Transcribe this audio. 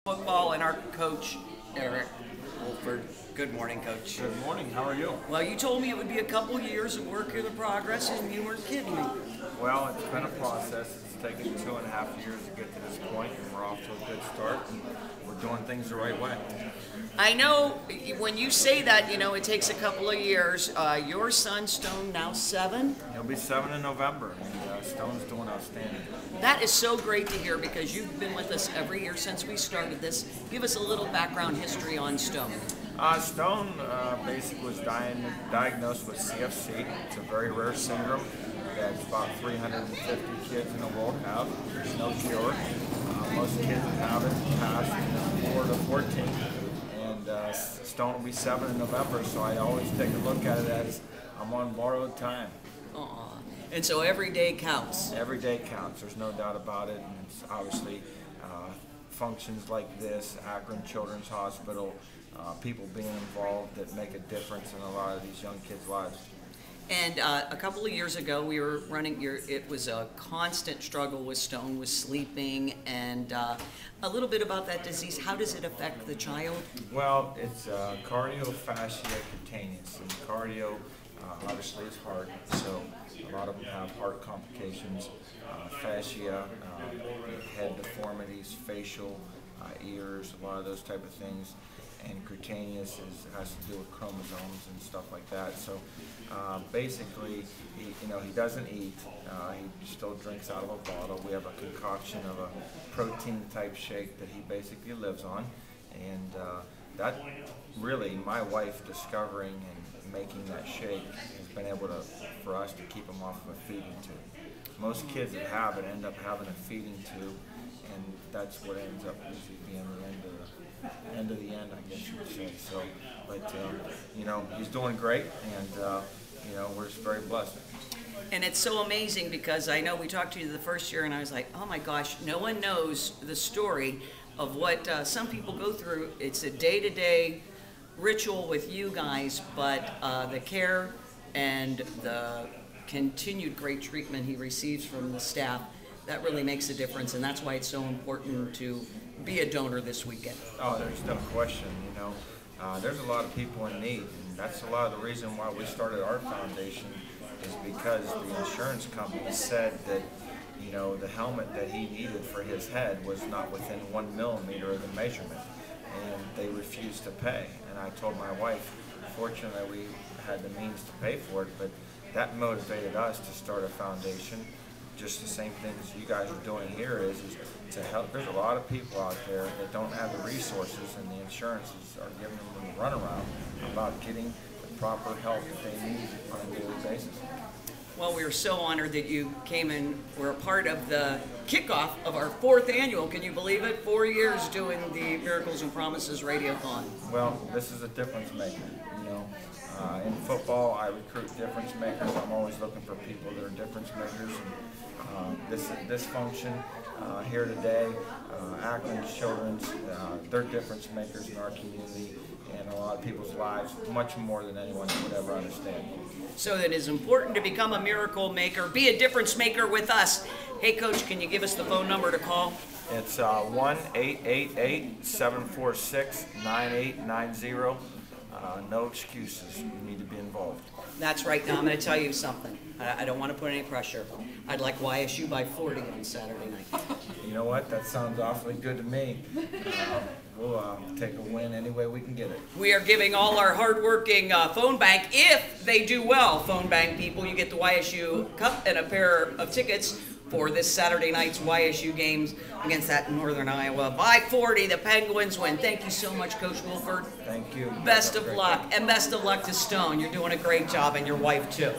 Football and our coach, Eric Wolford. Good morning, Coach. Good morning. How are you? Well, you told me it would be a couple years of work in the progress, and you weren't kidding me. Well, it's been a process. It's taken 2.5 years to get to this point, and we're off to a good start. And we're doing things the right way. I know when you say that, it takes a couple of years. Your son, Stone, now 7. He'll be 7 in November, and Stone's doing outstanding. That is so great to hear because you've been with us every year since we started this. Give us a little background history on Stone. Stone basically was diagnosed with CFC. It's a very rare syndrome that about 350 kids in the world have. There's no cure. Most kids that have it pass 4 to 14. And Stone will be 7 in November, so I always take a look at it as I'm on borrowed time. Aww. And so every day counts. Every day counts. There's no doubt about it. And it's obviously functions like this, Akron Children's Hospital, people being involved that make a difference in a lot of these young kids' lives. And a couple of years ago, we were running it was a constant struggle with Stone, with sleeping, and a little bit about that disease. How does it affect the child? Well, it's cardiofasciocutaneous, and cardio obviously is heart, so a lot of them have heart complications, fascia, head deformities, facial, ears, a lot of those type of things. And cutaneous has to do with chromosomes and stuff like that. So basically, he doesn't eat. He still drinks out of a bottle. We have a concoction of a protein type shake that he basically lives on. And that really, my wife discovering and making that shake has been able to, for us to keep him off of a feeding tube. Most kids that have it end up having a feeding tube, and that's what ends up usually being the end of the end, I guess you would say. So, but he's doing great, and we're just very blessed. And it's so amazing because I know we talked to you the first year, and I was like, oh my gosh, no one knows the story of what some people go through. It's a day-to-day ritual with you guys, but the care and the continued great treatment he receives from the staff, that really makes a difference, and that's why it's so important to be a donor this weekend. Oh, there's no question. There's a lot of people in need, and that's a lot of the reason why we started our foundation, is because the insurance company said that the helmet that he needed for his head was not within 1 millimeter of the measurement, and they refused to pay. And I told my wife, fortunately we had the means to pay for it, but that motivated us to start a foundation. Just the same thing as you guys are doing here is to help. There's a lot of people out there that don't have the resources, and the insurances are giving them the runaround about getting the proper help that they need on a daily basis. Well, we are so honored that you came and were a part of the kickoff of our 4th annual. Can you believe it? 4 years doing the Miracles and Promises Radiothon. Well, this is a difference maker. In football, I recruit difference makers. I'm always looking for people that are difference makers. And this function here today, Akron Children's, they're difference makers in our community and a lot of people's lives, much more than anyone would ever understand. So it is important to become a miracle maker, be a difference maker with us. Hey, Coach, can you give us the phone number to call? It's 1-888-746-9890. No excuses. You need to be involved. That's right. Now, I'm going to tell you something. I don't want to put any pressure. I'd like YSU by 40 on Saturday night. You know what? That sounds awfully good to me. We'll take a win any way we can get it. We are giving all our hardworking phone bank, if they do well, phone bank people, you get the YSU Cup and a pair of tickets for this Saturday night's YSU games against that Northern Iowa. By 40, the Penguins win. Thank you so much, Coach Wolford. Thank you. Best of luck, and best of luck to Stone. You're doing a great job, and your wife, too.